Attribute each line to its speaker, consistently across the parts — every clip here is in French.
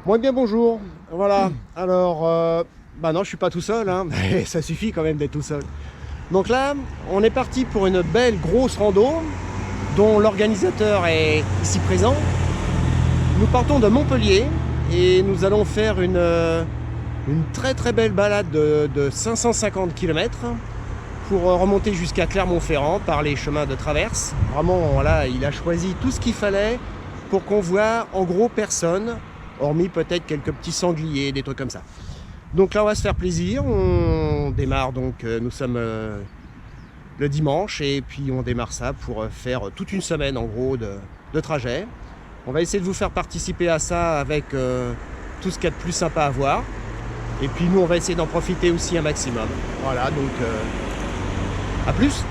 Speaker 1: Bon et bien bonjour, voilà, alors, non je suis pas tout seul, hein, mais ça suffit quand même d'être tout seul. Donc là, on est parti pour une belle grosse rando, dont l'organisateur est ici présent. Nous partons de Montpellier et nous allons faire une très très belle balade de 550 km pour remonter jusqu'à Clermont-Ferrand par les chemins de traverse. Vraiment, voilà, il a choisi tout ce qu'il fallait pour qu'on voit en gros personne, hormis peut-être quelques petits sangliers, des trucs comme ça. Donc là on va se faire plaisir, on démarre donc, nous sommes le dimanche et puis on démarre ça pour faire toute une semaine en gros de trajet. On va essayer de vous faire participer à ça avec tout ce qu'il y a de plus sympa à voir. Et puis nous on va essayer d'en profiter aussi un maximum. Voilà, donc à plus.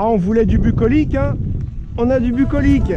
Speaker 1: Ah, on voulait du bucolique, hein? On a du bucolique.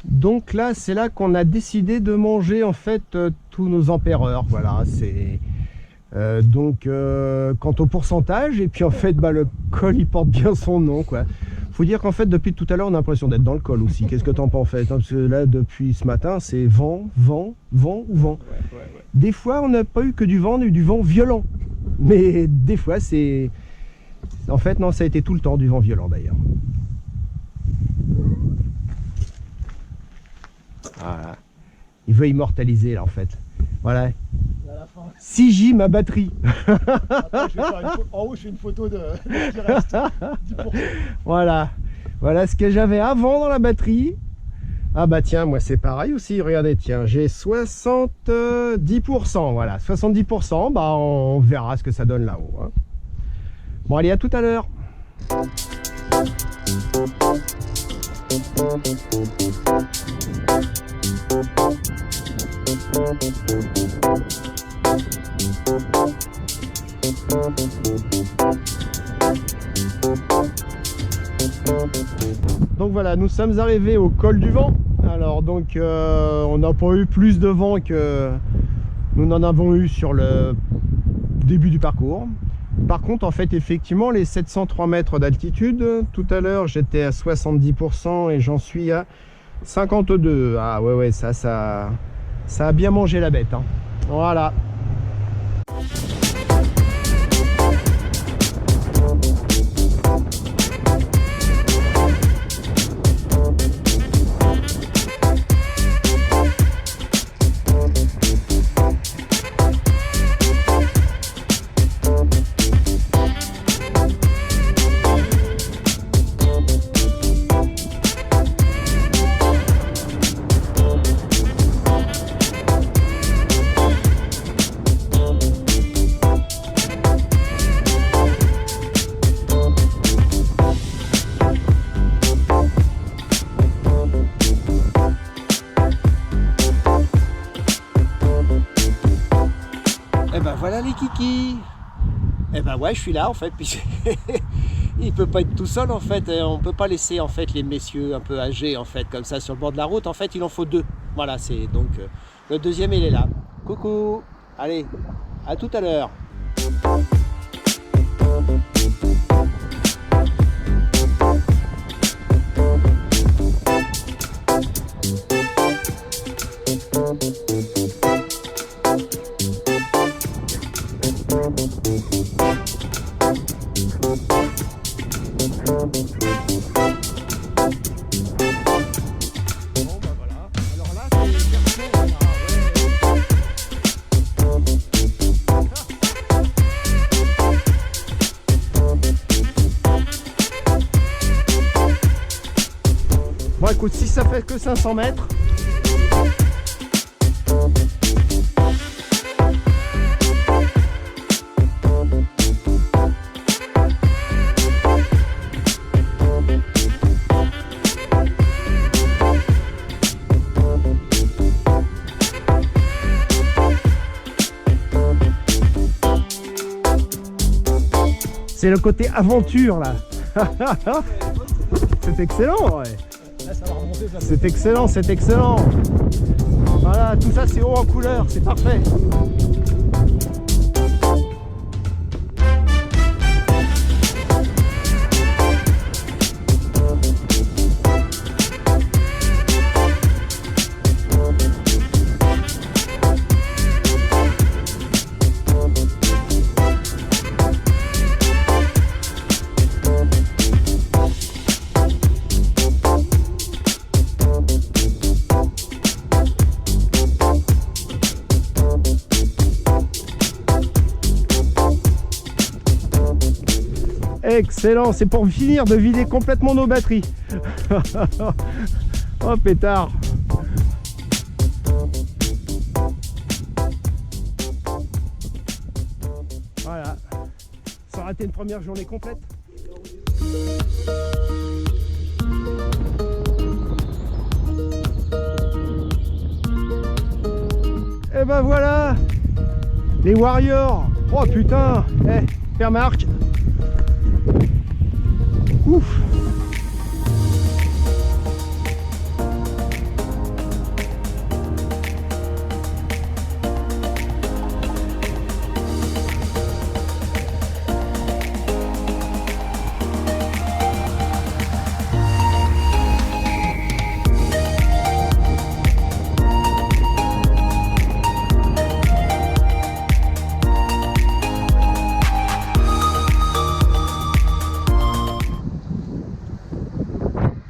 Speaker 1: Donc là, c'est là qu'on a décidé de manger en fait tous nos empereurs. Voilà, c'est quant au pourcentage, et puis en fait, le col il porte bien son nom, quoi. Faut dire qu'en fait, depuis tout à l'heure, on a l'impression d'être dans le col aussi. Qu'est-ce que t'en penses en fait, hein? Parce que là, depuis ce matin, c'est vent, vent, vent ou vent. Ouais. Des fois, on n'a pas eu que du vent, on a eu du vent violent. Mais des fois, c'est... En fait, non, ça a été tout le temps du vent violent d'ailleurs. Voilà. Il veut immortaliser là en fait. Voilà. 6J ma batterie.
Speaker 2: Attends, je vais faire en haut, je fais une photo de qui reste. 10%.
Speaker 1: Voilà. Voilà ce que j'avais avant dans la batterie. Ah bah tiens, moi c'est pareil aussi. Regardez, tiens, j'ai 70%. Voilà, 70%. Bah on verra ce que ça donne là-haut, hein. Bon allez, à tout à l'heure. Donc voilà, nous sommes arrivés au col du vent. Alors donc on n'a pas eu plus de vent que nous n'en avons eu sur le début du parcours. Par contre, en fait, effectivement, les 703 mètres d'altitude, tout à l'heure j'étais à 70% et j'en suis à 52. Ah ouais, ça a bien mangé la bête, hein. Voilà. Voilà les kikis. Et ben ouais, je suis là en fait, puis il peut pas être tout seul en fait, on peut pas laisser en fait les messieurs un peu âgés en fait comme ça sur le bord de la route. En fait, il en faut deux. Voilà, c'est donc le deuxième il est là. Coucou. Allez, à tout à l'heure. Bon écoute, si ça fait que 500 mètres, c'est le côté aventure là. C'est excellent, ouais.
Speaker 2: Là, ça va remonter. monter, ça.
Speaker 1: C'est excellent, c'est excellent. Voilà, tout ça c'est haut en couleur, c'est parfait. Excellent, c'est pour finir de vider complètement nos batteries. Oh pétard. Voilà, ça aurait été une première journée complète. Et ben voilà, les Warriors. Oh putain, Père Marc. Ouf.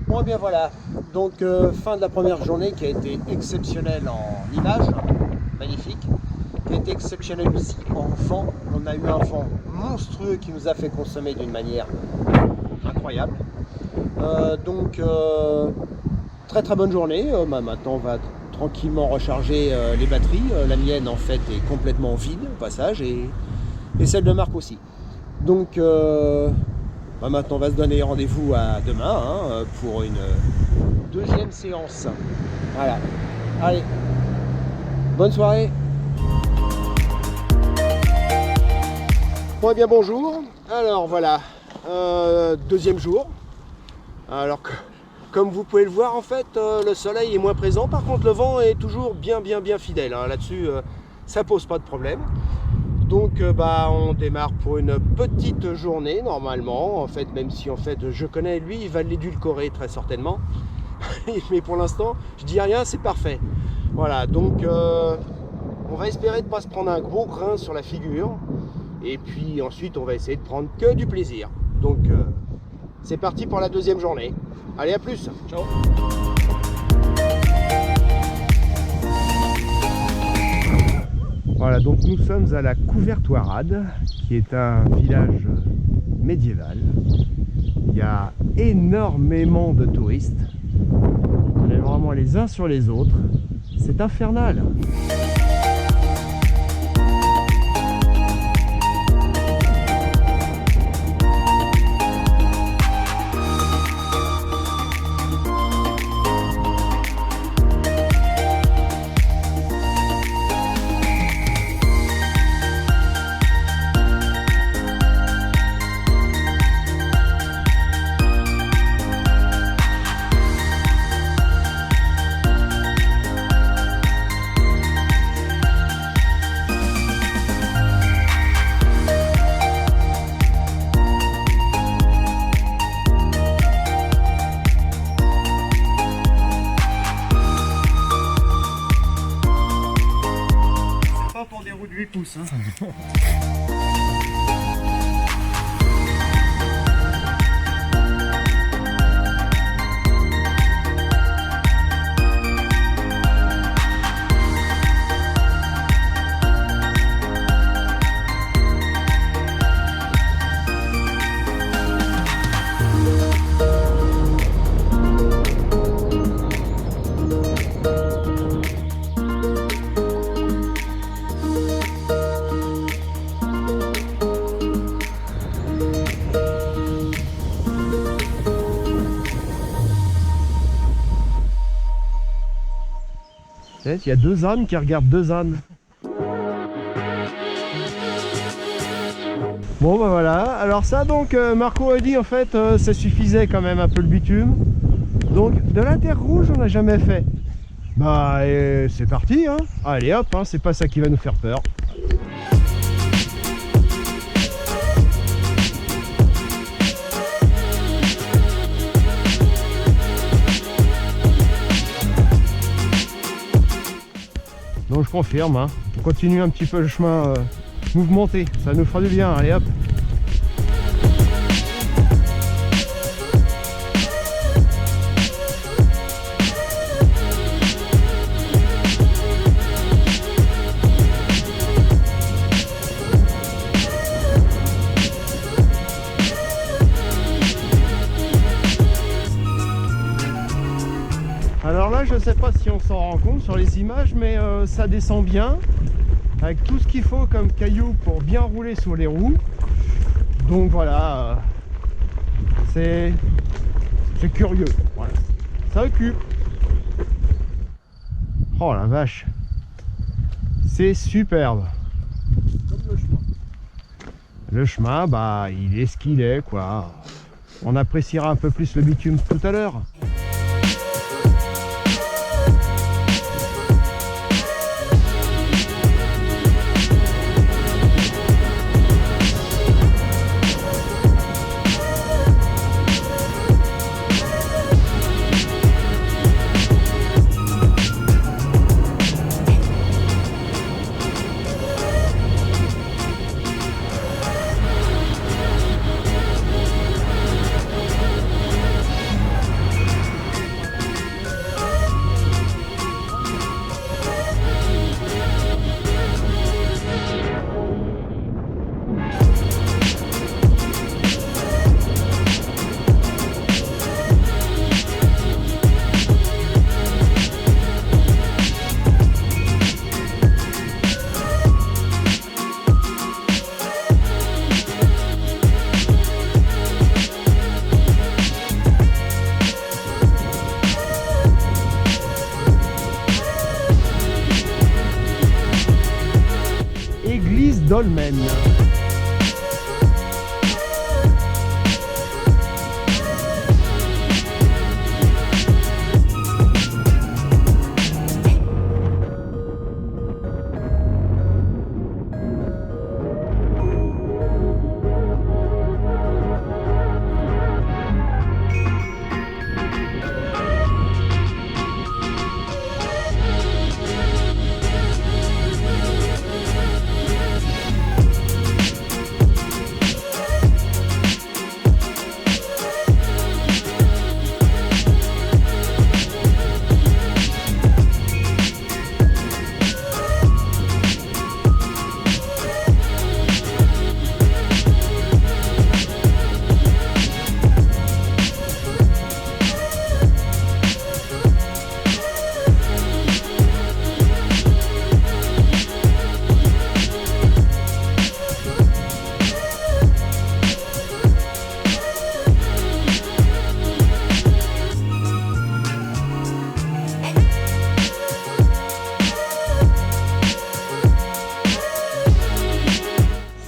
Speaker 1: Bon et bien voilà, donc fin de la première journée qui a été exceptionnelle en images, magnifique, qui a été exceptionnelle aussi en vent. On a eu un vent monstrueux qui nous a fait consommer d'une manière incroyable. Très très bonne journée. Maintenant on va tranquillement recharger les batteries. La mienne en fait est complètement vide au passage et celle de Marc aussi. Donc maintenant on va se donner rendez-vous à demain pour une deuxième séance. Voilà. Allez, bonne soirée. Bon et bien bonjour. Alors voilà, deuxième jour. Alors comme vous pouvez le voir en fait, le soleil est moins présent. Par contre le vent est toujours bien fidèle. Là-dessus, ça pose pas de problème. Donc on démarre pour une petite journée normalement, en fait, même si en fait je connais lui, il va l'édulcorer très certainement. Mais pour l'instant, je dis rien, c'est parfait. Voilà, donc on va espérer de ne pas se prendre un gros grain sur la figure. Et puis ensuite, on va essayer de prendre que du plaisir. Donc c'est parti pour la deuxième journée. Allez, à plus. Ciao. Voilà, donc nous sommes à la Couvertoirade, qui est un village médiéval. Il y a énormément de touristes. On est vraiment les uns sur les autres. C'est infernal. Pour des roues de 8 pouces. Il y a deux ânes qui regardent deux ânes. Bon voilà, alors ça donc Marco a dit en fait ça suffisait quand même un peu le bitume. Donc de la terre rouge on n'a jamais fait. Bah c'est parti hein. Allez hop, hein, c'est pas ça qui va nous faire peur. Donc je confirme, hein. On continue un petit peu le chemin mouvementé, ça nous fera du bien, allez hop. Alors là, je sais pas si on s'en rend compte sur les images, mais ça descend bien, avec tout ce qu'il faut comme cailloux pour bien rouler sur les roues. Donc voilà, c'est curieux. Voilà. Ça occupe. Oh la vache, c'est superbe.
Speaker 2: Comme le chemin.
Speaker 1: Le chemin, bah, il est ce qu'il est, quoi. On appréciera un peu plus le bitume tout à l'heure. Dolmen.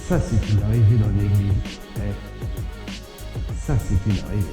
Speaker 1: Ça c'est une arrivée dans l'église. Ça c'est une arrivée.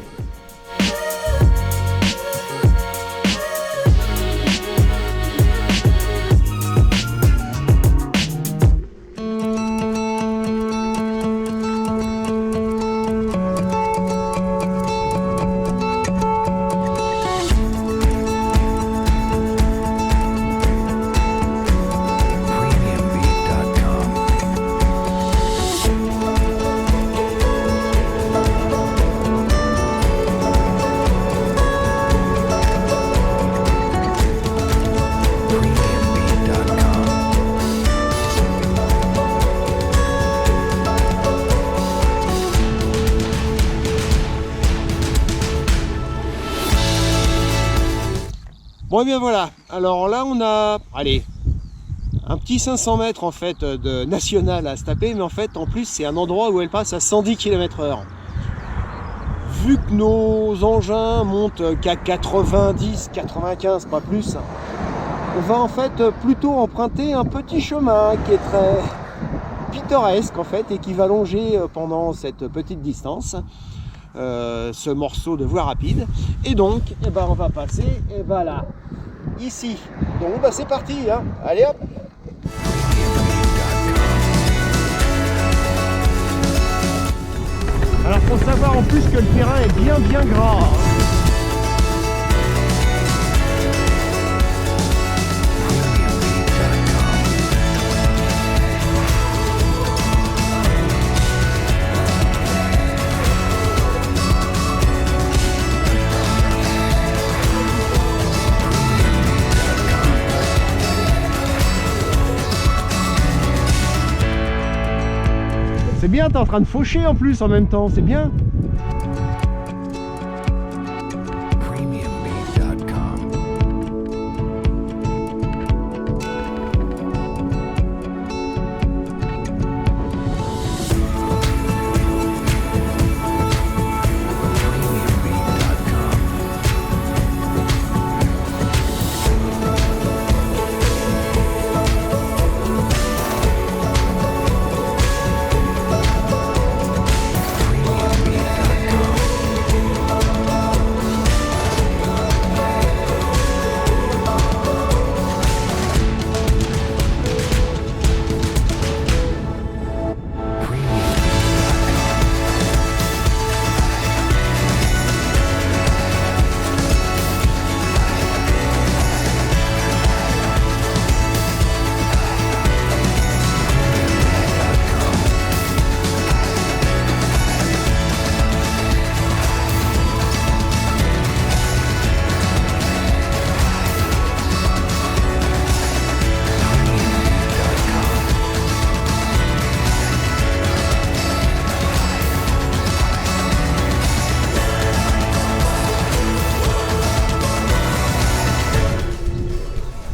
Speaker 1: Bon et bien voilà, alors là on a, allez, un petit 500 mètres en fait de national à se taper, mais en fait en plus c'est un endroit où elle passe à 110 km/h. Vu que nos engins montent qu'à 90, 95, pas plus, on va en fait plutôt emprunter un petit chemin qui est très pittoresque en fait et qui va longer pendant cette petite distance. ce morceau de voie rapide. Et donc, eh ben, on va passer là, ici. Donc bah, c'est parti, hein. Allez hop. Alors faut savoir en plus que le terrain est bien gras, hein. C'est bien, t'es en train de faucher en plus en même temps, c'est bien.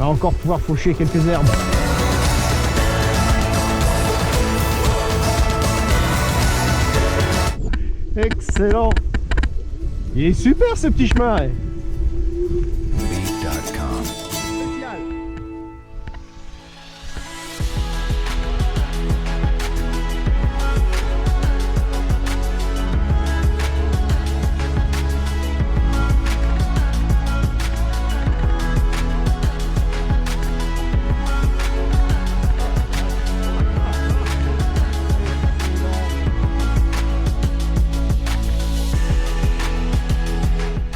Speaker 1: On va encore pouvoir faucher quelques herbes. Excellent. Il est super ce petit chemin. Ouais.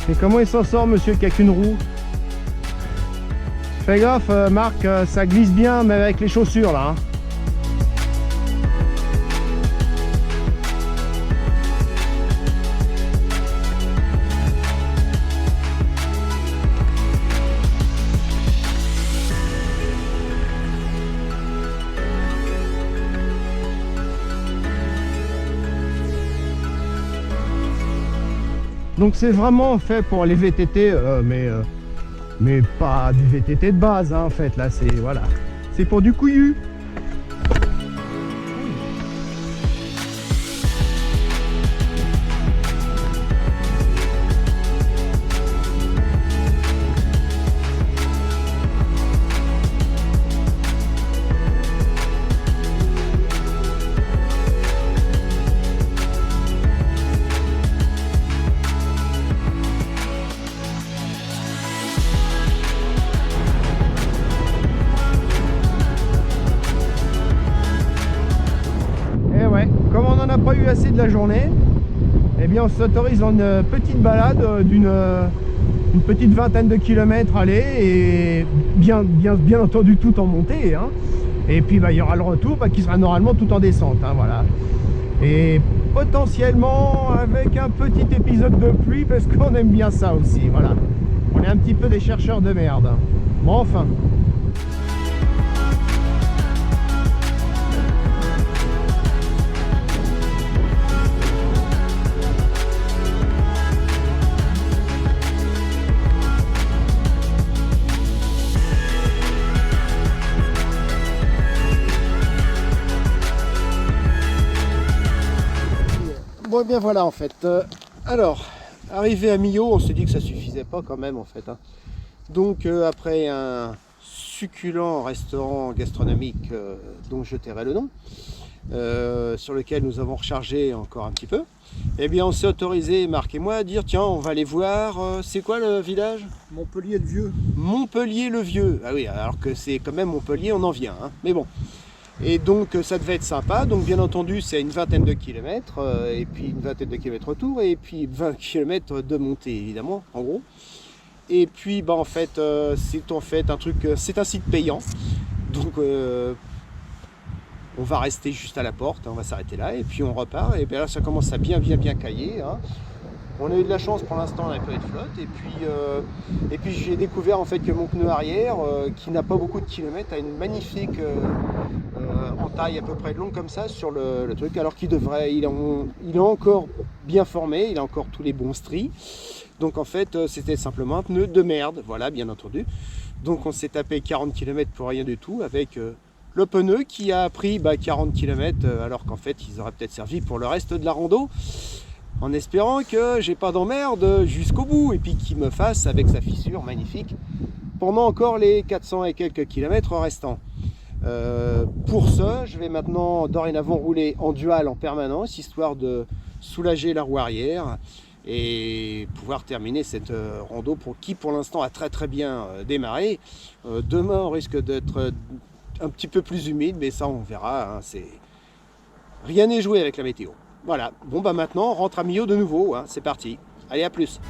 Speaker 1: Et comment il s'en sort, monsieur qui a qu'une roue? Fais gaffe, Marc, ça glisse bien, mais avec les chaussures là. Hein. Donc c'est vraiment fait pour les VTT, mais pas du VTT de base, hein, en fait. Là, c'est voilà, c'est pour du couillu. Comme on n'en a pas eu assez de la journée, eh bien on s'autorise dans une petite balade d'une petite vingtaine de kilomètres aller, et bien entendu tout en montée, hein. Et puis bah, il y aura le retour qui sera normalement tout en descente, hein, voilà. Et potentiellement avec un petit épisode de pluie parce qu'on aime bien ça aussi, voilà. On est un petit peu des chercheurs de merde. Bon, enfin. Bon, et bien voilà en fait. Alors, arrivé à Millau, on s'est dit que ça suffisait pas quand même en fait, hein. Donc après un succulent restaurant gastronomique dont je tairai le nom, sur lequel nous avons rechargé encore un petit peu. Eh bien, on s'est autorisé, Marc et moi, à dire, tiens, on va aller voir, c'est quoi le village?
Speaker 2: Montpellier-le-Vieux.
Speaker 1: Montpellier-le-Vieux. Ah oui, alors que c'est quand même Montpellier, on en vient, hein. Mais bon. Et donc, ça devait être sympa. Donc, bien entendu, c'est une vingtaine de kilomètres, et puis une vingtaine de kilomètres retour, et puis 20 kilomètres de montée, évidemment, en gros. Et puis, bah, en fait, c'est un truc, c'est un site payant. Donc, on va rester juste à la porte, hein, on va s'arrêter là, et puis on repart. Et bien là, ça commence à bien cailler, hein. On a eu de la chance pour l'instant, on a un peu de flotte. Et puis j'ai découvert en fait que mon pneu arrière, qui n'a pas beaucoup de kilomètres, a une magnifique entaille à peu près longue comme ça sur le truc, alors qu'il devrait, il est encore bien formé, il a encore tous les bons stries. Donc en fait, c'était simplement un pneu de merde, voilà, bien entendu. Donc on s'est tapé 40 km pour rien du tout avec le pneu qui a pris 40 km, alors qu'en fait, ils auraient peut-être servi pour le reste de la rando. En espérant que j'ai pas d'emmerde jusqu'au bout et puis qu'il me fasse avec sa fissure magnifique pendant encore les 400 et quelques kilomètres restants. Pour ce, je vais maintenant dorénavant rouler en dual en permanence, histoire de soulager la roue arrière et pouvoir terminer cette rando qui pour l'instant a très bien démarré. Demain on risque d'être un petit peu plus humide, mais ça on verra, hein, rien n'est joué avec la météo. Voilà, bon maintenant on rentre à Millau de nouveau, hein, c'est parti. Allez, à plus.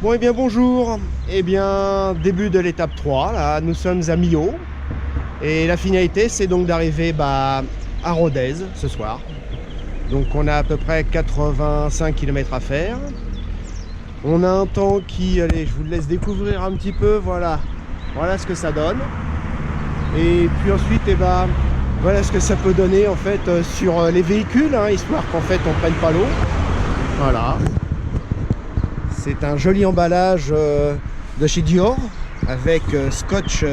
Speaker 1: Bon, et bien bonjour, et bien début de l'étape 3, là nous sommes à Millau et la finalité c'est donc d'arriver à Rodez ce soir. Donc on a à peu près 85 km à faire. On a un temps qui, allez, je vous le laisse découvrir un petit peu, voilà ce que ça donne. Et puis ensuite, voilà ce que ça peut donner en fait sur les véhicules, hein, histoire qu'en fait on prenne pas l'eau. Voilà. C'est un joli emballage de chez Dior avec scotch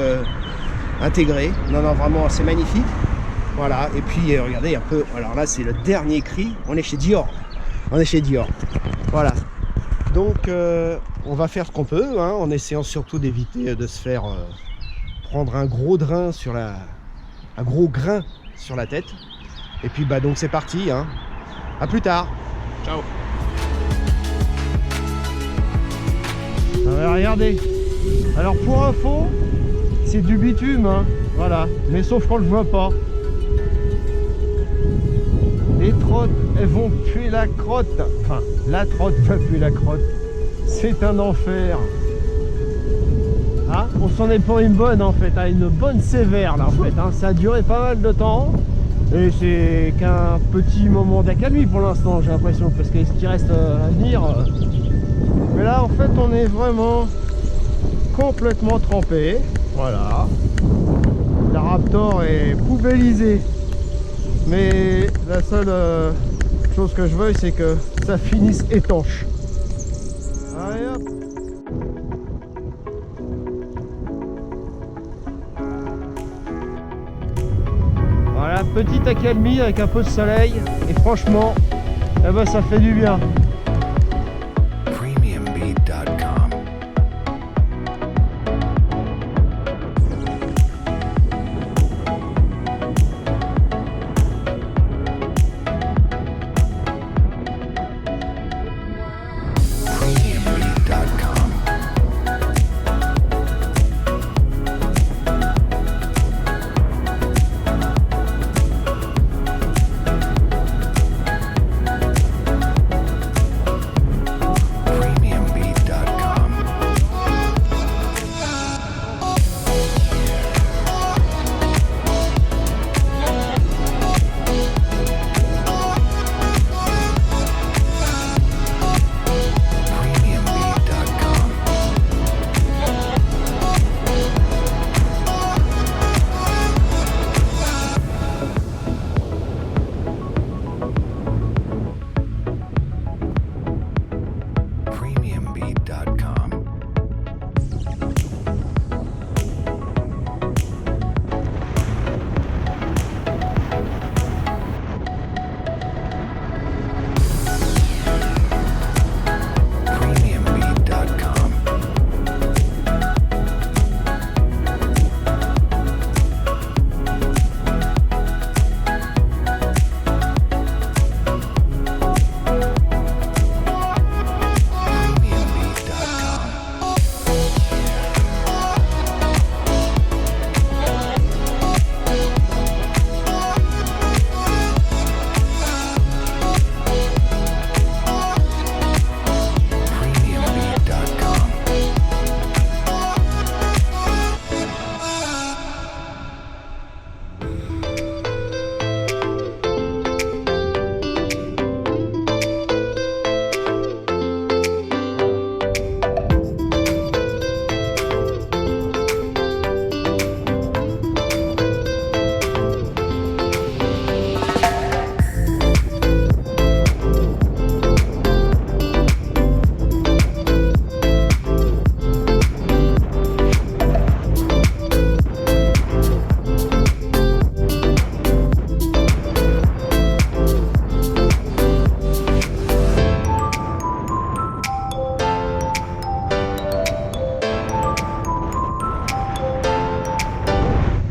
Speaker 1: intégré. Non, vraiment, c'est magnifique. Voilà, et puis regardez un peu. Alors là, c'est le dernier cri. On est chez Dior. Voilà. Donc, on va faire ce qu'on peut, hein, en essayant surtout d'éviter de se faire prendre un gros grain sur la tête. Et puis, donc, c'est parti. Hein. À plus tard. Ciao. Regardez, alors pour info, c'est du bitume, hein, voilà, mais sauf qu'on le voit pas. Les trottes, elles vont puer la crotte, enfin, la trotte va puer la crotte, c'est un enfer. Ah, on s'en est pour une bonne en fait, hein, une bonne sévère là en fait, hein. Ça a duré pas mal de temps, et c'est qu'un petit moment d'accalmie pour l'instant, j'ai l'impression, parce que ce qui reste à venir... Mais là en fait on est vraiment complètement trempé. Voilà. La Raptor est poubellisée. Mais la seule chose que je veux c'est que ça finisse étanche. Allez hop. Voilà, petite accalmie avec un peu de soleil. Et franchement, ça fait du bien.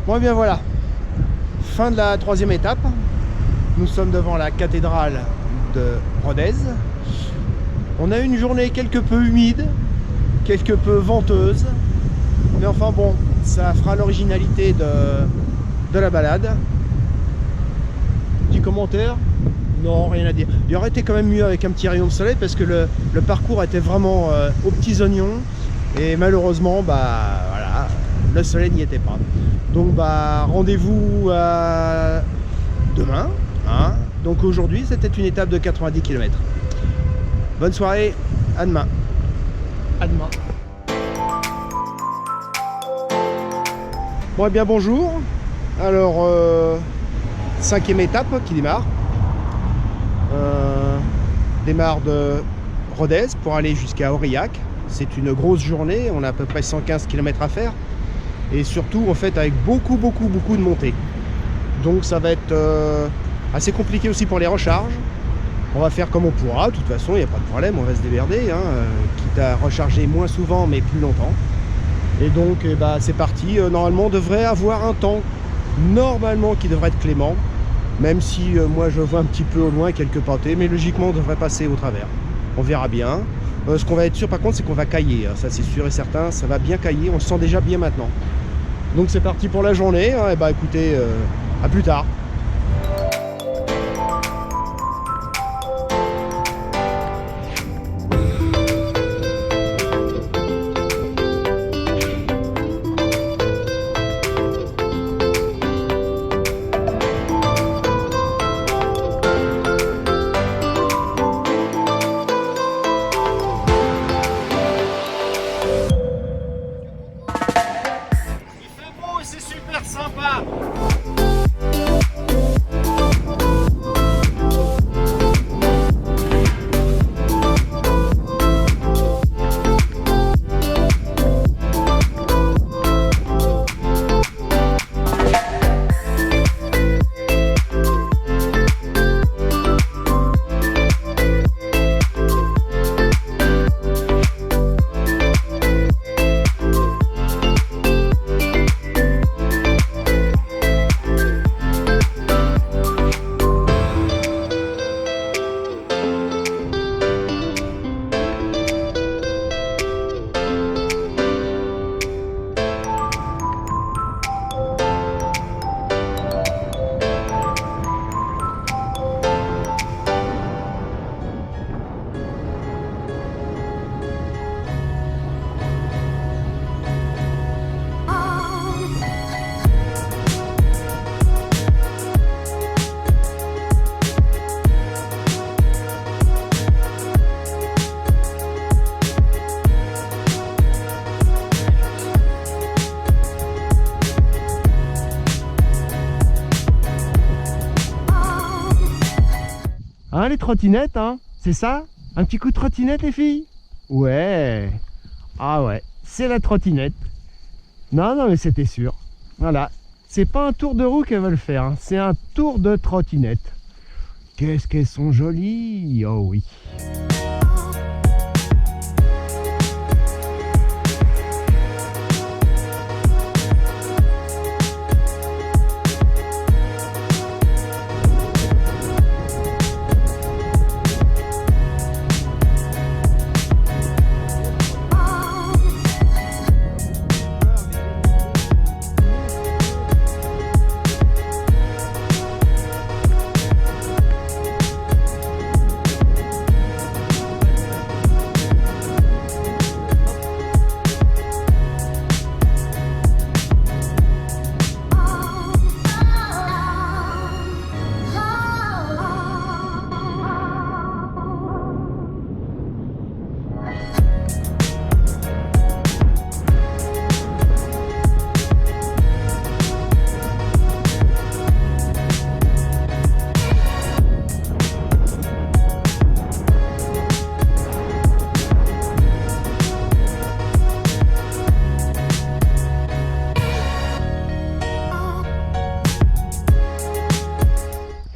Speaker 1: Bon et bien voilà, fin de la 3e étape. Nous sommes devant la cathédrale de Rodez. On a eu une journée quelque peu humide, quelque peu venteuse, mais enfin bon, ça fera l'originalité de la balade. Petit commentaire? Non, rien à dire. Il aurait été quand même mieux avec un petit rayon de soleil parce que le parcours était vraiment aux petits oignons et malheureusement, bah voilà, le soleil n'y était pas. Donc bah rendez-vous demain. Hein. Donc aujourd'hui, c'était une étape de 90 km. Bonne soirée, à demain.
Speaker 2: À demain.
Speaker 1: Bon et bien bonjour. Alors 5e étape qui démarre. Démarre de Rodez pour aller jusqu'à Aurillac. C'est une grosse journée, on a à peu près 115 km à faire. Et surtout en fait avec beaucoup de montées. Donc ça va être assez compliqué aussi pour les recharges. On va faire comme on pourra, de toute façon il n'y a pas de problème, on va se démerder, hein, quitte à recharger moins souvent mais plus longtemps. Et donc bah, c'est parti, normalement on devrait avoir un temps normalement qui devrait être clément, même si moi je vois un petit peu au loin quelques pâtés, mais logiquement on devrait passer au travers. On verra bien. Ce qu'on va être sûr par contre c'est qu'on va cailler, hein, ça c'est sûr et certain, ça va bien cailler, on le sent déjà bien maintenant. Donc c'est parti pour la journée, hein, et bah écoutez, à plus tard.
Speaker 2: C'est super sympa.
Speaker 1: Hein, les trottinettes, hein, c'est ça? Un petit coup de trottinette, les filles? Ouais. Ah ouais, c'est la trottinette. Non, mais c'était sûr. Voilà. C'est pas un tour de roue qu'elles veulent faire, hein, c'est un tour de trottinette. Qu'est-ce qu'elles sont jolies! Oh oui.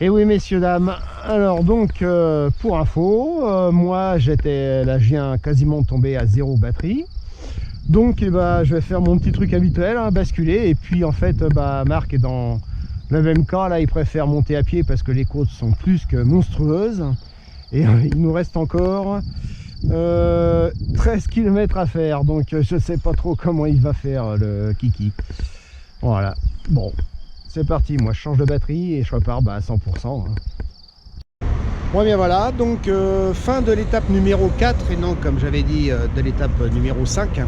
Speaker 1: Et oui messieurs dames, alors donc pour info, moi j'étais là, je viens quasiment de tomber à 0 batterie. Donc je vais faire mon petit truc habituel, hein, basculer. Et puis en fait Marc est dans le même cas, là il préfère monter à pied parce que les côtes sont plus que monstrueuses. Et il nous reste encore 13 km à faire, donc je sais pas trop comment il va faire le kiki. Voilà, bon, c'est parti, moi je change de batterie et je repars à 100%. Hein. Bon bien voilà, donc fin de l'étape numéro 4 et non comme j'avais dit de l'étape numéro 5.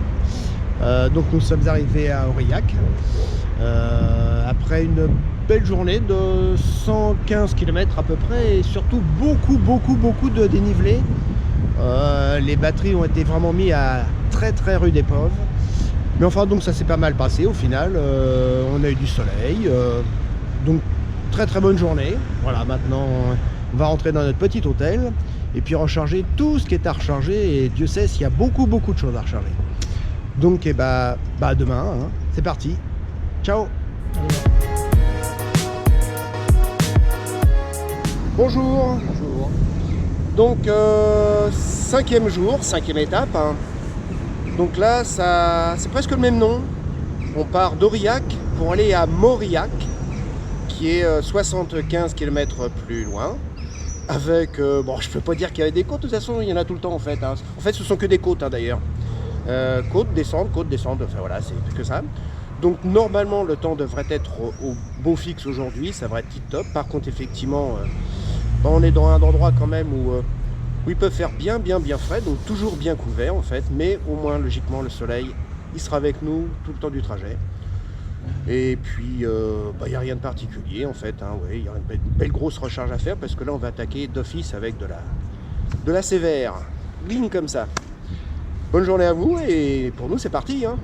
Speaker 1: Donc nous sommes arrivés à Aurillac après une belle journée de 115 km à peu près et surtout beaucoup de dénivelé. Les batteries ont été vraiment mis à très rude épreuve. Mais enfin donc ça s'est pas mal passé au final. On a eu du soleil. Donc très bonne journée. Voilà, maintenant on va rentrer dans notre petit hôtel et puis recharger tout ce qui est à recharger. Et Dieu sait s'il y a beaucoup de choses à recharger. Donc demain, hein, c'est parti. Ciao. Bonjour.
Speaker 2: Bonjour.
Speaker 1: Donc 5e jour, 5e étape. Hein. Donc là, c'est presque le même nom. On part d'Aurillac pour aller à Mauriac, qui est 75 km plus loin. Avec, bon, je peux pas dire qu'il y avait des côtes, de toute façon, il y en a tout le temps en fait. Hein. En fait, ce sont que des côtes hein, d'ailleurs. Côte, descente, enfin voilà, c'est que ça. Donc normalement, le temps devrait être au beau fixe aujourd'hui, ça devrait être tip top. Par contre, effectivement, on est dans un endroit quand même où il peut faire bien frais, donc toujours bien couvert en fait, mais au moins logiquement le soleil il sera avec nous tout le temps du trajet. Et puis il n'y a rien de particulier en fait, hein, ouais, il y a une belle grosse recharge à faire parce que là on va attaquer d'office avec de la sévère, ligne comme ça. Bonne journée à vous et pour nous c'est parti hein.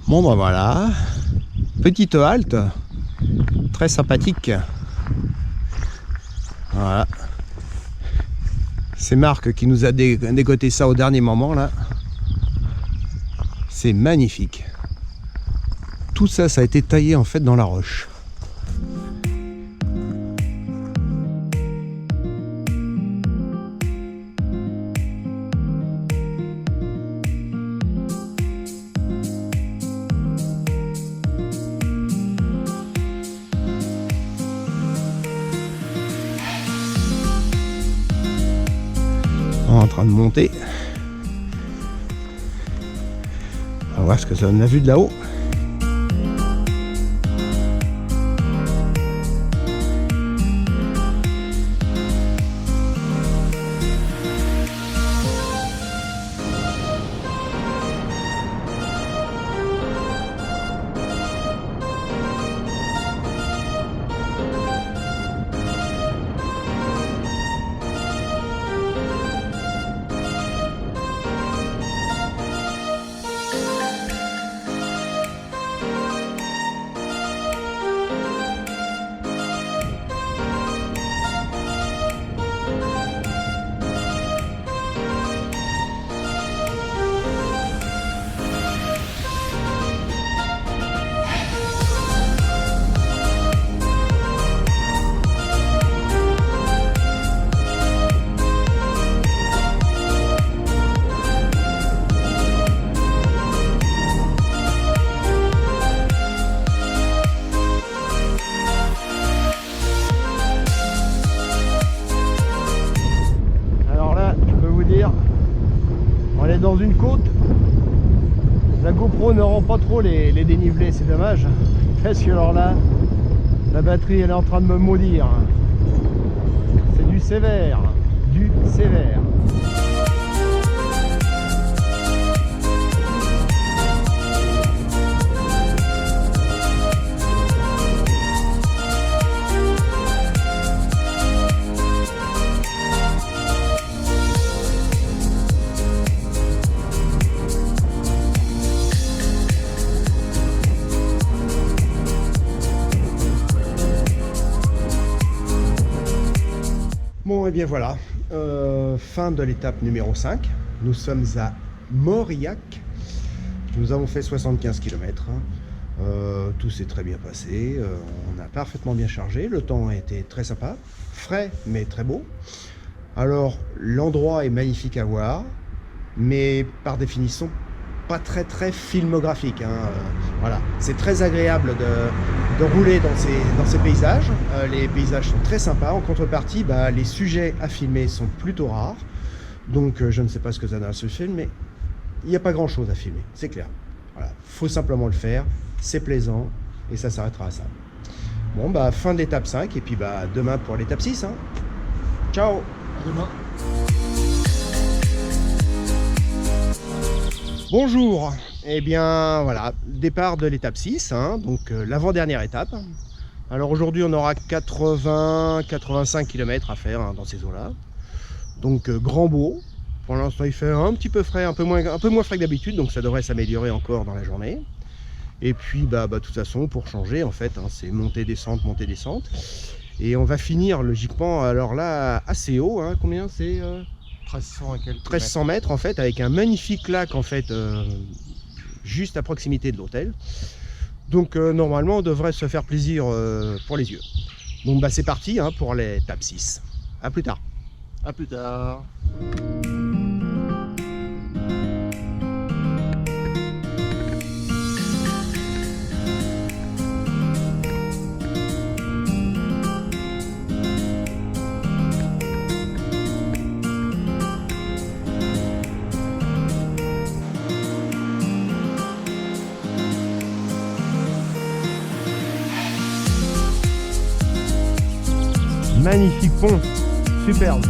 Speaker 1: Bon voilà, petite halte, très sympathique. Voilà. C'est Marc qui nous a dégoté ça au dernier moment là. C'est magnifique. Tout ça, ça a été taillé en fait dans la roche. En train de monter. On va voir ce que ça donne la vue de là-haut. dans une côte, la GoPro ne rend pas trop les dénivelés, c'est dommage. Parce que alors là, la batterie elle est en train de me maudire. C'est du sévère, du sévère. Bon, et bien voilà, fin de l'étape numéro 5. Nous sommes à Mauriac. Nous avons fait 75 km. Tout s'est très bien passé. On a parfaitement bien chargé. Le temps a été très sympa, frais mais très beau. Alors, l'endroit est magnifique à voir, mais par définition, pas très filmographique. Voilà, c'est très agréable de rouler dans ces paysages. Les paysages sont très sympas. En contrepartie, les sujets à filmer sont plutôt rares. Donc je ne sais pas ce que ça donne à ce film, mais il n'y a pas grand chose à filmer, c'est clair. Voilà, faut simplement le faire, c'est plaisant et ça s'arrêtera à ça. Bon, fin de l'étape 5 et puis demain pour l'étape 6. Ciao.
Speaker 2: À demain.
Speaker 1: Bonjour, et bien voilà, départ de l'étape 6, donc l'avant-dernière étape. Alors aujourd'hui on aura 80-85 km à faire dans ces eaux-là. Donc grand beau, pour l'instant il fait un petit peu frais, un peu moins frais que d'habitude, donc ça devrait s'améliorer encore dans la journée. Et puis de toute façon pour changer en fait, c'est montée-descente. Et on va finir logiquement alors là assez haut, combien c'est 1300 mètres en fait, avec un magnifique lac en fait juste à proximité de l'hôtel. Donc normalement on devrait se faire plaisir pour les yeux. Donc c'est parti pour l'étape 6. A plus tard.
Speaker 2: À plus tard.
Speaker 1: Magnifique pont, superbe.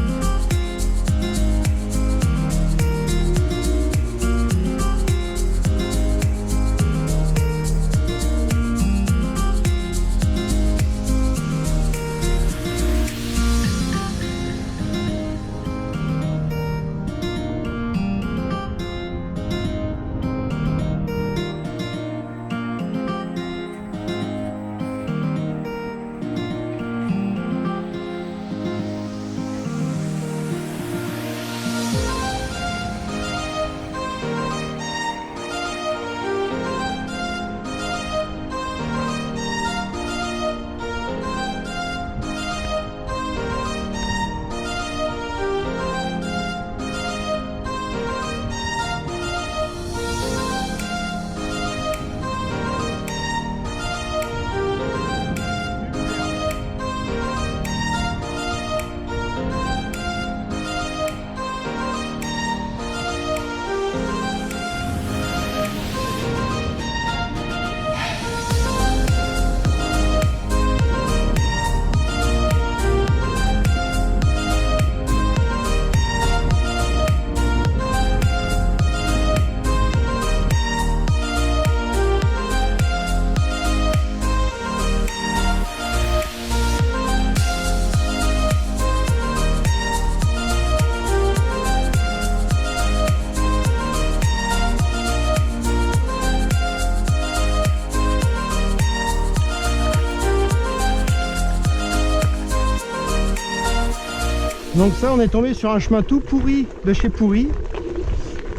Speaker 1: Donc ça, on est tombé sur un chemin tout pourri de chez pourri.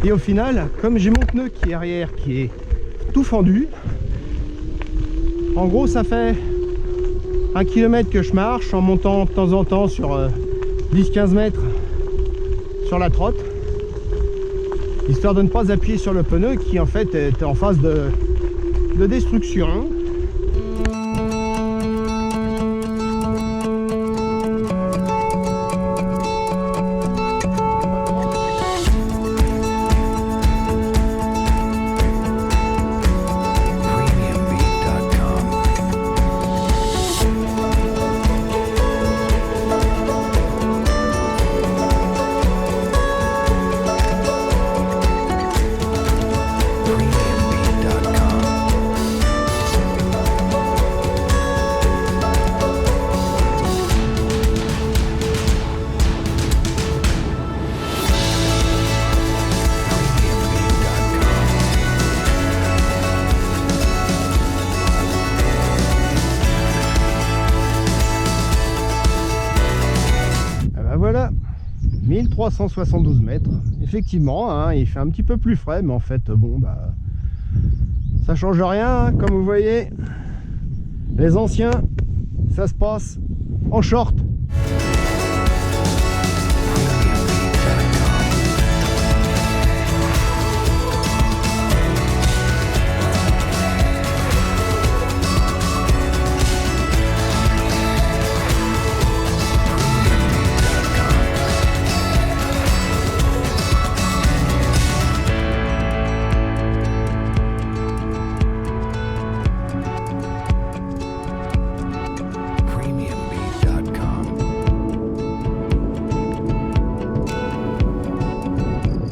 Speaker 1: Et au final, comme j'ai mon pneu qui est arrière qui est tout fendu, en gros ça fait 1 km que je marche en montant de temps en temps sur 10-15 mètres sur la trotte, histoire de ne pas appuyer sur le pneu qui en fait est en phase de destruction. 1372 mètres. Effectivement, hein, il fait un petit peu plus frais, mais en fait, bon, bah, ça change rien, hein, comme vous voyez. Les anciens, ça se passe en short.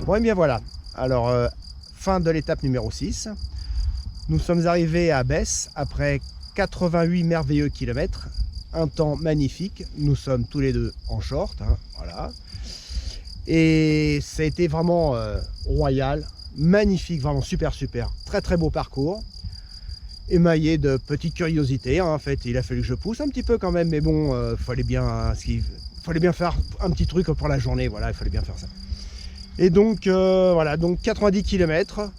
Speaker 1: Bon et bien voilà, alors fin de l'étape numéro 6. Nous sommes arrivés à Besse après 88 merveilleux kilomètres, un temps magnifique. Nous sommes tous les deux en short, hein, voilà. Et ça a été vraiment royal, magnifique, vraiment super, très très beau parcours. Émaillé de petites curiosités, hein, en fait, il a fallu que je pousse un petit peu quand même, mais bon, fallait bien faire un petit truc pour la journée, voilà, il fallait bien faire ça. Et donc voilà, donc 90 km.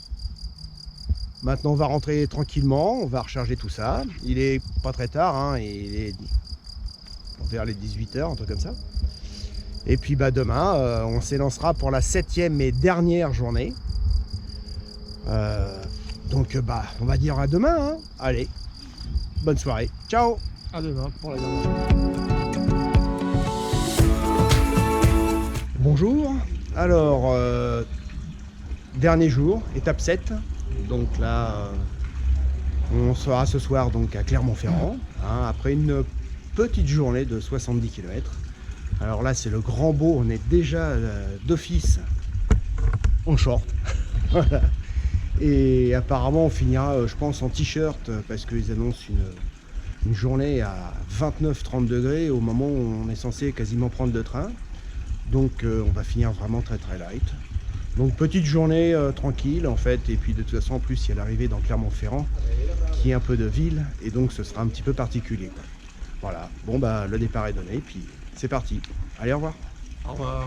Speaker 1: Maintenant on va rentrer tranquillement, on va recharger tout ça. Il est pas très tard, hein, il est vers les 18 h, un truc comme ça. Et puis bah demain, on s'élancera pour la 7e et dernière journée. Donc bah on va dire à demain, hein. Allez, bonne soirée, ciao.
Speaker 2: À demain pour la dernière.
Speaker 1: Bonjour. Alors, dernier jour, étape 7. Donc là, on sera ce soir donc à Clermont-Ferrand, hein, après une petite journée de 70 km. Alors là, c'est le grand beau, on est déjà d'office en short. Voilà. Et apparemment, on finira, je pense, en t-shirt parce qu'ils annoncent une journée à 29-30 degrés au moment où on est censé quasiment prendre le train. Donc on va finir vraiment très light. Donc petite journée tranquille en fait, et puis de toute façon en plus il y a l'arrivée dans Clermont-Ferrand qui est un peu de ville, et donc ce sera un petit peu particulier, quoi. Voilà, bon bah le départ est donné, puis c'est parti. Allez, au revoir.
Speaker 2: Au revoir.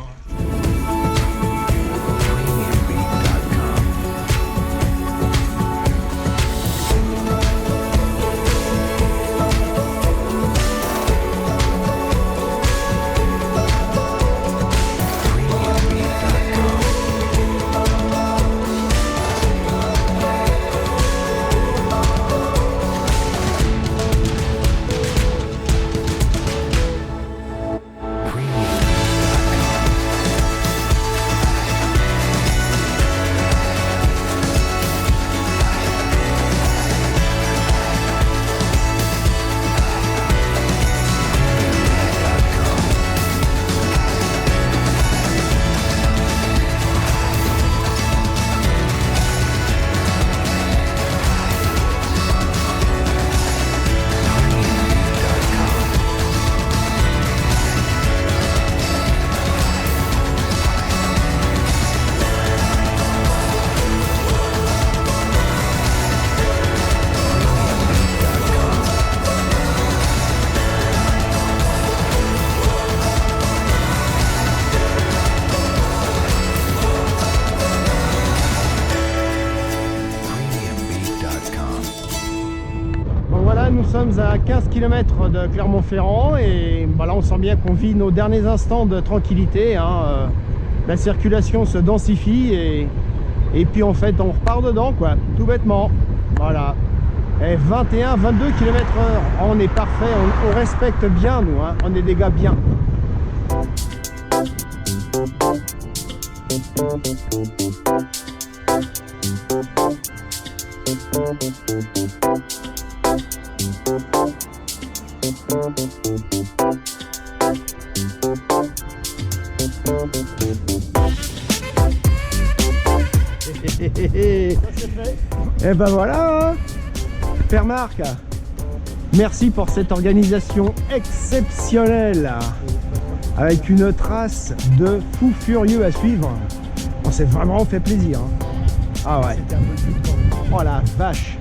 Speaker 1: Nous sommes à 15 km de Clermont-Ferrand et bah là on sent bien qu'on vit nos derniers instants de tranquillité, hein. La circulation se densifie et puis en fait on repart dedans, quoi, tout bêtement. Voilà. Et 21-22 km/h, on est parfait, on respecte bien nous, hein. On est des gars bien. Et ben voilà, hein. Père Marc, merci pour cette organisation exceptionnelle, avec une trace de fou furieux à suivre. On s'est vraiment fait plaisir, hein. Ah ouais. Oh la vache.